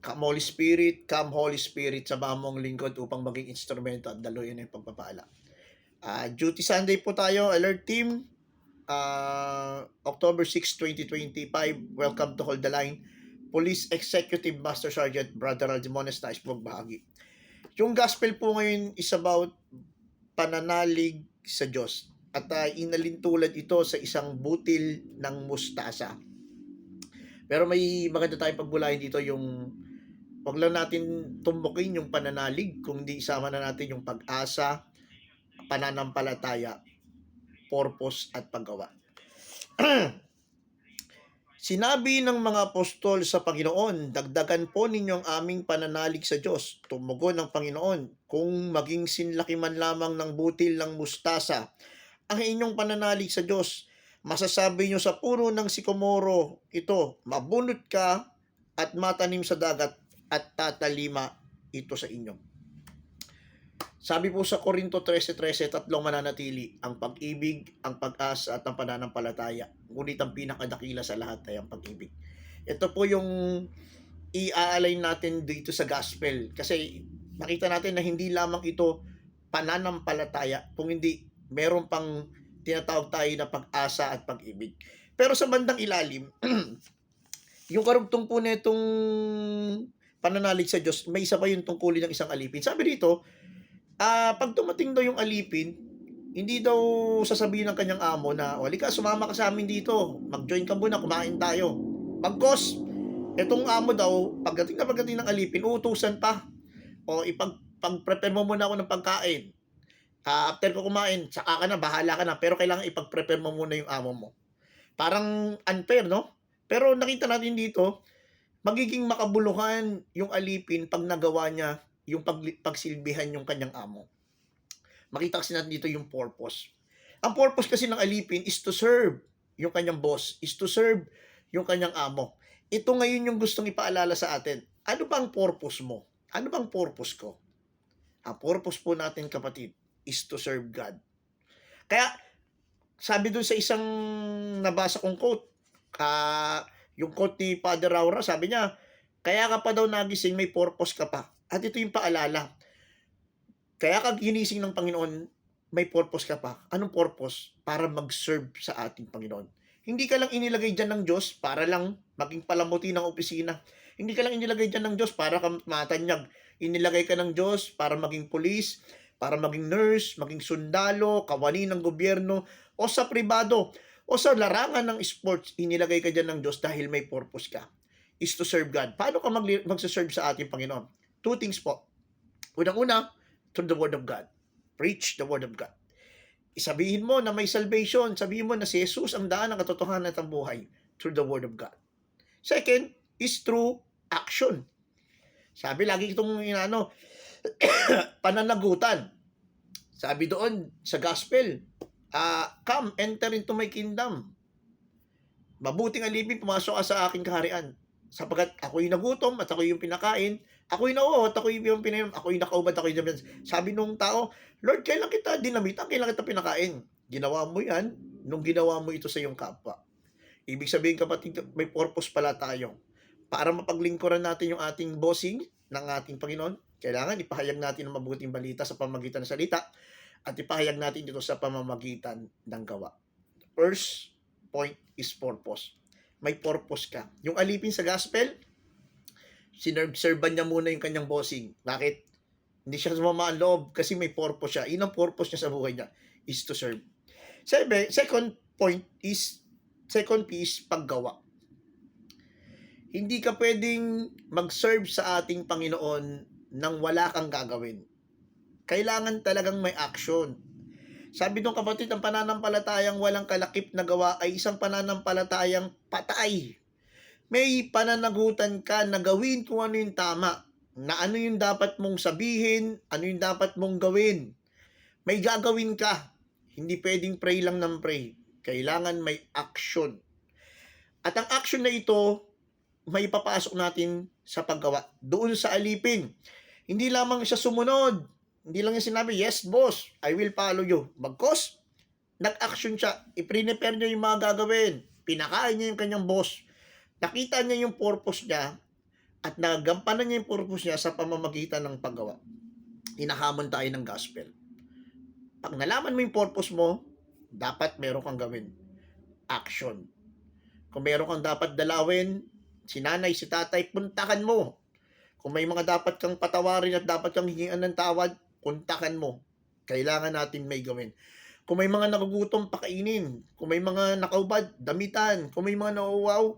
Come Holy Spirit, samahan mo ang lingkod upang maging instrumento at daluyan ng pagpapala. Duty Sunday po tayo, Alert Team. October 6, 2025. Welcome to Hold the Line. Police Executive Master Sergeant Brother Aldimones, nais po magbahagi. Yung gospel po ngayon is about pananalig sa Diyos. At inalintulad ito sa isang butil ng mustasa. Pero may maganda tayong pagbulahin dito, yung wag lang natin tumbukin yung pananalig, kundi isama na natin yung pag-asa, pananampalataya, purpose at paggawa. Sinabi ng mga apostol sa Panginoon, dagdagan po ninyo ang aming pananalig sa Diyos. Tumugon ng Panginoon, kung maging sinlaki man lamang ng butil ng mustasa ang inyong pananalig sa Diyos, masasabi nyo sa puno ng sikomoro ito, mabunot ka at matanim sa dagat at tatalima ito sa inyo. Sabi po sa Korinto 13:13, tatlong mananatili, ang pag-ibig, ang pag-asa at ang pananampalataya. Ngunit ang pinakadakila sa lahat ay ang pag-ibig. Ito po yung i-align natin dito sa gospel. Kasi makita natin na hindi lamang ito pananampalataya, kung hindi meron pang tinatawag tayo na pag-asa at pag-ibig. Pero sa bandang ilalim, yung karugtong po nitong pananalig sa Diyos, may isa pa yung tungkulin ng isang alipin. Sabi dito, pag dumating daw yung alipin, hindi daw sasabihin ng kanyang amo na, halika, sumama ka sa amin dito, mag-join ka muna, kumain tayo. Pagkos, itong amo daw, pagdating ng alipin, uutusan pa, o pag-prepare mo muna ako ng pagkain. After ko kumain, saka ka na, bahala ka na, pero kailangan ipag-prepare mo muna yung amo mo. Parang unfair, no? Pero nakita natin dito, magiging makabuluhan yung alipin pag nagawa niya yung pagsilbihan yung kanyang amo. Makita kasi natin dito yung purpose. Ang purpose kasi ng alipin is to serve yung kanyang boss, is to serve yung kanyang amo. Ito ngayon yung gustong ipaalala sa atin. Ano bang purpose mo? Ano bang purpose ko? Ang purpose po natin, kapatid, is to serve God. Kaya, sabi dun sa isang nabasa kong quote, yung quote ni Father Raura, sabi niya, kaya ka pa daw nagising, may purpose ka pa. At ito yung paalala. Kaya ka ginising ng Panginoon, may purpose ka pa. Anong purpose? Para mag-serve sa ating Panginoon. Hindi ka lang inilagay dyan ng Diyos para lang maging palamuti ng opisina. Hindi ka lang inilagay dyan ng Diyos para ka matanyag. Inilagay ka ng Diyos para maging pulis, para maging nurse, maging sundalo, kawani ng gobyerno, o sa pribado, o sa larangan ng sports, inilagay ka dyan ng Diyos dahil may purpose ka. Is to serve God. Paano ka magsaserve sa ating Panginoon? Two things po. Unang-una, through the Word of God. Preach the Word of God. Isabihin mo na may salvation. Sabihin mo na si Jesus ang daan ng katotohanan at ang buhay through the Word of God. Second is through action. Sabi lagi itong pananagutan. Sabi doon sa gospel, come, enter into my kingdom. Mabuting alipin, pumasok ka sa aking kaharian. Sapagkat ako'y nagutom at ako'y yung pinakain, ako'y nauuot, ako'y yung pinainom, ako'y nakaubad, ako'y nabiyan. Sabi nung tao, Lord, kailan kita dinamitan, kailan kita pinakain? Ginawa mo yan nung ginawa mo ito sa iyong kapwa. Ibig sabihin, kapatid, may purpose pala tayo. Para mapaglingkuran natin yung ating bossing ng ating Panginoon, kailangan ipahayag natin ang mabuting balita sa pamamagitan ng salita at ipahayag natin ito sa pamamagitan ng gawa. First point is purpose. May purpose ka. Yung alipin sa gospel, sinserban niya muna yung kanyang bossing. Bakit? Hindi siya sumamaan loob kasi may purpose siya. Yun ang purpose niya sa buhay niya, is to serve. Second P is paggawa. Hindi ka pwedeng mag-serve sa ating Panginoon nang wala kang gagawin. Kailangan talagang may action. Sabi nung kapatid, ang pananampalatayang walang kalakip na gawa ay isang pananampalatayang patay. May pananagutan ka na gawin kung ano yung tama, na ano yung dapat mong sabihin, ano yung dapat mong gawin. May gagawin ka. Hindi pwedeng pray lang ng pray. Kailangan may action. At ang action na ito, may ipapasok natin sa paggawa. Doon sa alipin. Hindi lamang siya sumunod. Hindi lang niya sinabi, yes boss, I will follow you. Bagkos, nag-action siya. I-prepare niya yung mga gagawin. Pinakain niya yung kanyang boss. Nakita niya yung purpose niya. at nagampanan niya yung purpose niya sa pamamagitan ng paggawa. Hinahamon tayo ng gospel. Pag nalaman mo yung purpose mo, dapat meron kang gawin. Action. Kung meron kang dapat dalawin, si nanay, si tatay, puntahan mo. Kung may mga dapat kang patawarin at dapat kang hingian ng tawad, puntahan mo. Kailangan natin may gawin. Kung may mga nagugutom, pakainin. Kung may mga nakaubad, damitan. Kung may mga nauuwaw,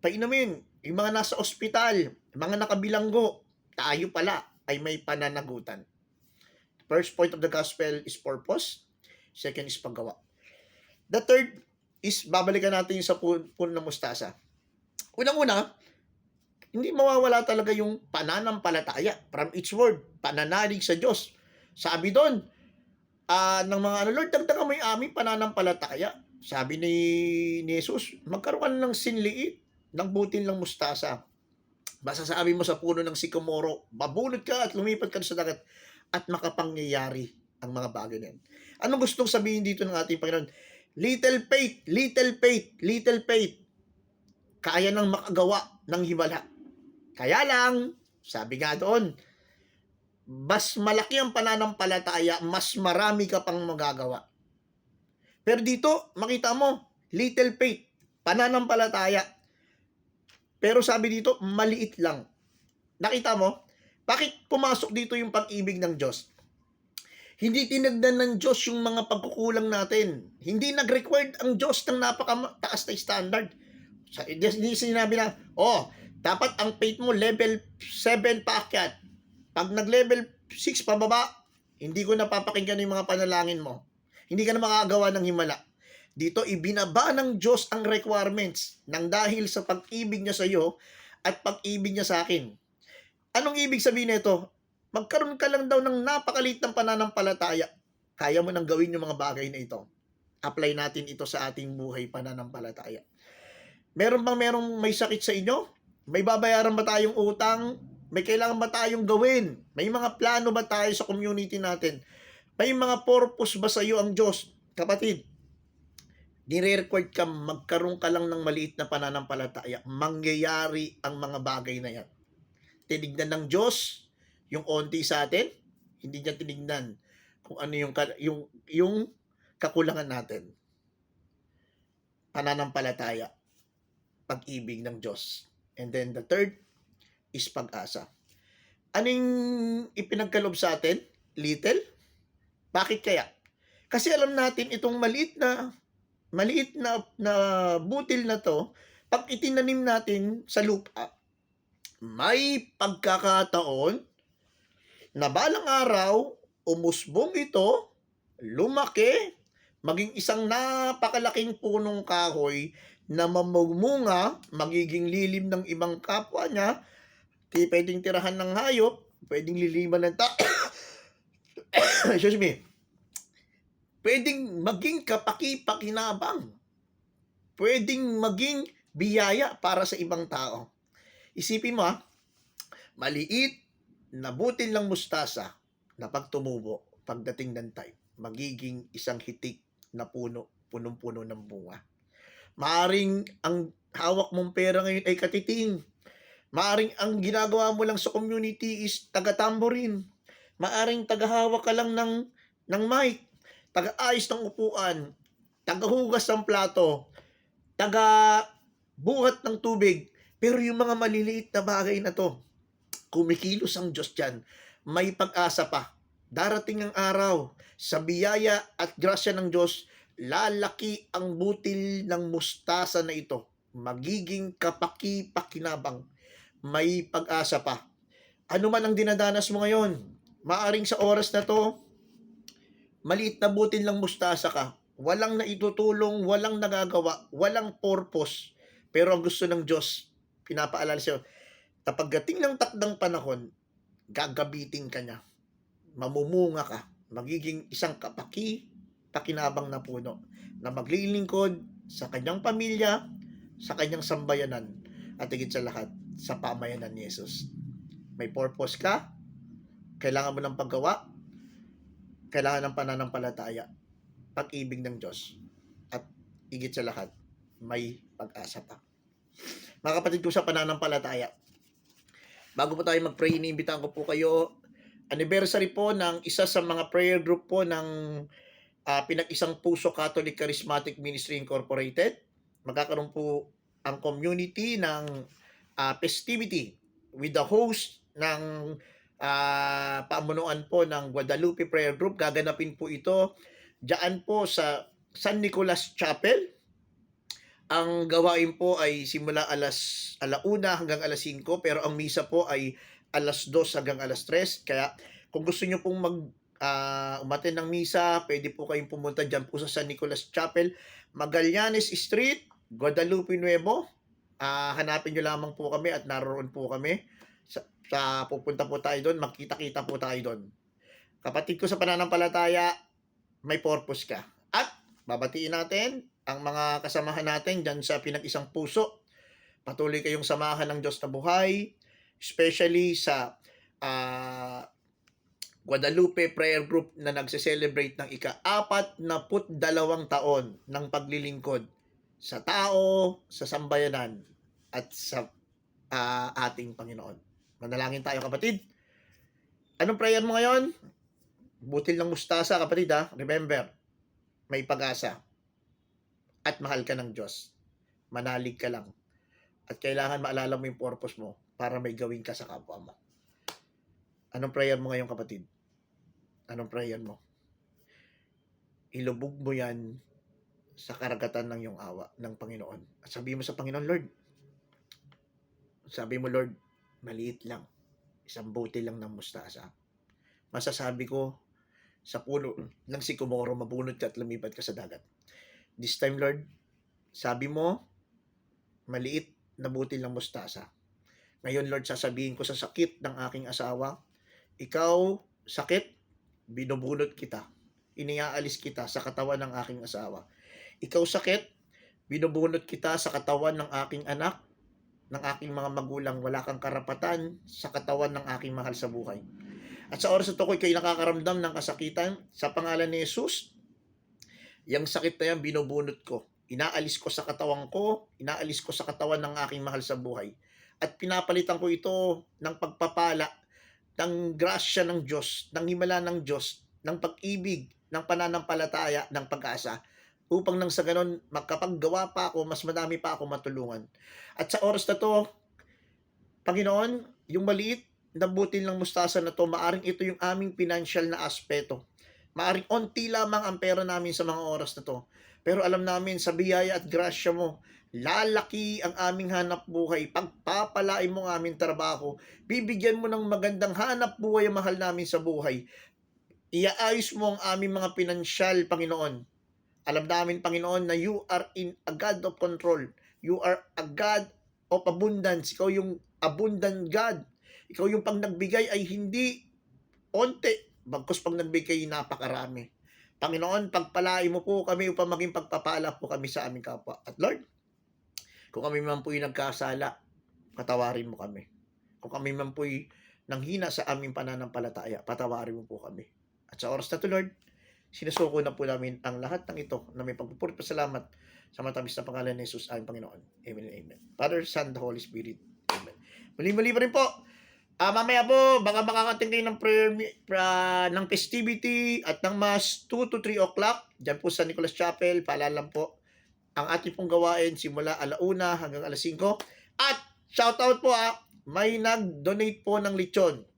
painumin. Yung mga nasa ospital, mga nakabilanggo, tayo pala ay may pananagutan. First point of the gospel is purpose. Second is paggawa. The third is, babalikan natin yung sa puno ng mustasa. Unang-una, hindi mawawala talaga yung pananampalataya from each word, pananalig sa Diyos. Sabi doon, ng mga Lord, dagdagan mo yung aming pananampalataya. Sabi ni Jesus, magkaroon ka ng sinliit ng butil ng mustasa. Basta sabi mo sa puno ng sikomoro, babunot ka at lumipat ka sa dagat at makapangyayari ang mga bagay na yan. Anong gustong sabihin dito ng ating Panginoon? Little faith, little faith, little faith. Kaya nang makagawa ng himala. Kaya lang, sabi nga doon, mas malaki ang pananampalataya, mas marami ka pang magagawa. Pero dito, makita mo, little faith, pananampalataya. Pero sabi dito, maliit lang. Nakita mo? Bakit pumasok dito yung pag-ibig ng Diyos? Hindi tinagdan ng Diyos yung mga pagkukulang natin. Hindi nag-required ang Diyos ng napakataas na standard. Hindi sinabi na, dapat ang faith mo level 7 paakyat. Pag nag-level 6 pababa, hindi ko napapakinggan yung mga panalangin mo. Hindi ka na makagawa ng himala. Dito, ibinaba ng Diyos ang requirements nang dahil sa pag-ibig niya sa iyo at pag-ibig niya sa akin. Anong ibig sabihin nito? Magkaroon ka lang daw ng napakaliit ng pananampalataya. Kaya mo nang gawin yung mga bagay na ito. Apply natin ito sa ating buhay pananampalataya. Meron may sakit sa inyo? May babayaran ba tayong utang? May kailangan ba tayong gawin? May mga plano ba tayo sa community natin? May mga purpose ba sa iyo ang Diyos? Kapatid, nire-required ka, magkaroon ka lang ng maliit na pananampalataya. Mangyayari ang mga bagay na yan. Tinignan ng Diyos yung onti sa atin, hindi niya tinignan kung ano yung kakulangan natin. Pananampalataya, pag-ibig ng Diyos. And then the third is pag-asa. Anong ipinagkalob sa atin? Little? Bakit kaya? Kasi alam natin itong maliit na butil na to, pag itinanim natin sa lupa, may pagkakataon na balang araw, umusbong ito, lumaki, maging isang napakalaking punong kahoy na mamumunga, magiging lilim ng ibang kapwa niya, di pwedeng tirahan ng hayop, pwedeng liliman ng excuse me, pwedeng maging kapaki-pakinabang, pwedeng maging biyaya para sa ibang tao. Isipin mo maliit na butil ng mustasa na pag tumubo, pagdating ng time, magiging isang hitik na punong-puno ng bunga. Maaring ang hawak mong pera ngayon ay katiting. Maaring ang ginagawa mo lang sa community is taga-tamborin. Maaring tagahawak ka lang ng mic, taga-ayos ng upuan, tagahugas ng plato, taga-buhat ng tubig. Pero yung mga maliliit na bagay na to, kumikilos ang Diyos dyan, may pag-asa pa. Darating ang araw, sa biyaya at grasya ng Diyos, lalaki ang butil ng mustasa na ito. Magiging kapaki-pakinabang. May pag-asa pa. Ano man ang dinadanas mo ngayon, maaring sa oras na to, maliit na butil ng mustasa ka. Walang naitutulong, walang nagagawa, walang purpose. Pero ang gusto ng Diyos, pinapaalala sa'yo, na pagdating ng takdang panahon, gagabitin ka niya. Mamumunga ka. Magiging isang pakinabang na puno na maglilingkod sa kanyang pamilya, sa kanyang sambayanan, at higit sa lahat, sa pamayanan ni Jesus. May purpose ka, kailangan mo ng paggawa, kailangan ng pananampalataya, pag-ibig ng Diyos, at higit sa lahat, may pag-asa pa. Mga kapatid ko sa pananampalataya, Bago po tayo mag-pray, iniimbitahan ko po kayo. Anniversary po ng isa sa mga prayer group po ng Pinag-Isang Puso Catholic Charismatic Ministry Incorporated. Magkakaroon po ang community ng festivity with the host ng pamunuan po ng Guadalupe Prayer Group. Gaganapin po ito diyan po sa San Nicolas Chapel. Ang gawain po ay simula alauna hanggang alas 5, pero ang misa po ay alas 2 hanggang alas 3. Kaya kung gusto nyo pong umattend ng misa, pwede po kayong pumunta dyan po sa San Nicolas Chapel, Magallanes Street, Guadalupe Nuevo. Hanapin nyo lamang po kami at naroon po kami. Pupunta po tayo doon, magkita-kita po tayo doon. Kapatid ko sa pananampalataya, may purpose ka. At babatiin natin ang mga kasamahan natin dyan sa Pinag-Isang Puso. Patuloy kayong samahan ng Diyos na buhay, especially sa Guadalupe Prayer Group na nagse-celebrate ng ika-42 taon ng paglilingkod sa tao, sa sambayanan, at sa ating Panginoon. Manalangin tayo, kapatid. Anong prayer mo ngayon? Butil ng mustasa, kapatid, ha? Remember, may pag-asa. At mahal ka ng Diyos. Manalig ka lang. At kailangan maalala mo yung purpose mo para may gawin ka sa kapwa mo. Anong prayer mo ngayon, kapatid? Anong prayer mo? Ilubog mo yan sa karagatan ng iyong awa ng Panginoon. At sabi mo sa Panginoon, Lord, sabi mo, Lord, maliit lang. Isang butil lang ng mustasa. Masasabi ko, sa puno ng sikomoro, mabunot ka at lumipad ka sa dagat. This time, Lord, sabi mo, maliit na butil ng mustasa. Ngayon, Lord, sasabihin ko sa sakit ng aking asawa, ikaw, sakit, binubunot kita. Iniaalis kita sa katawan ng aking asawa. Ikaw, sakit, binubunot kita sa katawan ng aking anak, ng aking mga magulang. Wala kang karapatan sa katawan ng aking mahal sa buhay. At sa oras na ito ko, kayo nakakaramdam ng kasakitan, sa pangalan ni Jesus, yung sakit na yan, binubunot ko. Inaalis ko sa katawan ko, inaalis ko sa katawan ng aking mahal sa buhay. At pinapalitan ko ito ng pagpapala, ng grasya ng Diyos, ng himala ng Diyos, ng pag-ibig, ng pananampalataya, ng pag-asa, upang nang sa ganon, makapaggawa pa ako, mas madami pa ako matulungan. At sa oras na to, Panginoon, yung maliit na butil ng mustasa na to, maaring ito yung aming financial na aspeto. Maaring onti lamang ang pera namin sa mga oras na to. Pero alam namin, sa biyaya at grasya mo, lalaki ang aming hanap buhay. Pagpapalain mo ang aming trabaho. Bibigyan mo ng magandang hanap buhay ang mahal namin sa buhay. Iaayos mo ang aming mga pinansyal, Panginoon. Alam namin, Panginoon, na you are in a God of control. You are a God of abundance. Ikaw yung abundant God. Ikaw yung pag nagbigay ay hindi onti. Bagkus pag nagbigay, napakarami. Panginoon, pagpalain mo po kami upang maging pagpapala po kami sa aming kapwa. At Lord, kung kami man po'y nagkasala, patawarin mo kami. Kung kami man po'y nanghina sa aming pananampalataya, patawarin mo po kami. At sa oras na to, Lord, sinusuko na po namin ang lahat ng ito na may pagpupuri pa salamat sa matamis na pangalan ni Jesus, aming Panginoon. Amen and amen. Father, Son, the Holy Spirit. Amen. Muli-muli pa rin po. Mamaya po, baka makakating kayo ng prayer, ng festivity at ng Mass 2 to 3 o'clock. Diyan po sa Nicolas Chapel. Paalala po, ang ating pong gawain simula alauna hanggang alas 5. At shoutout po may nag-donate po ng lechon.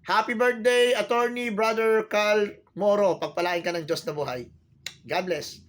Happy birthday, Attorney Brother Carl Moro. Pagpalain ka ng Diyos na buhay. God bless.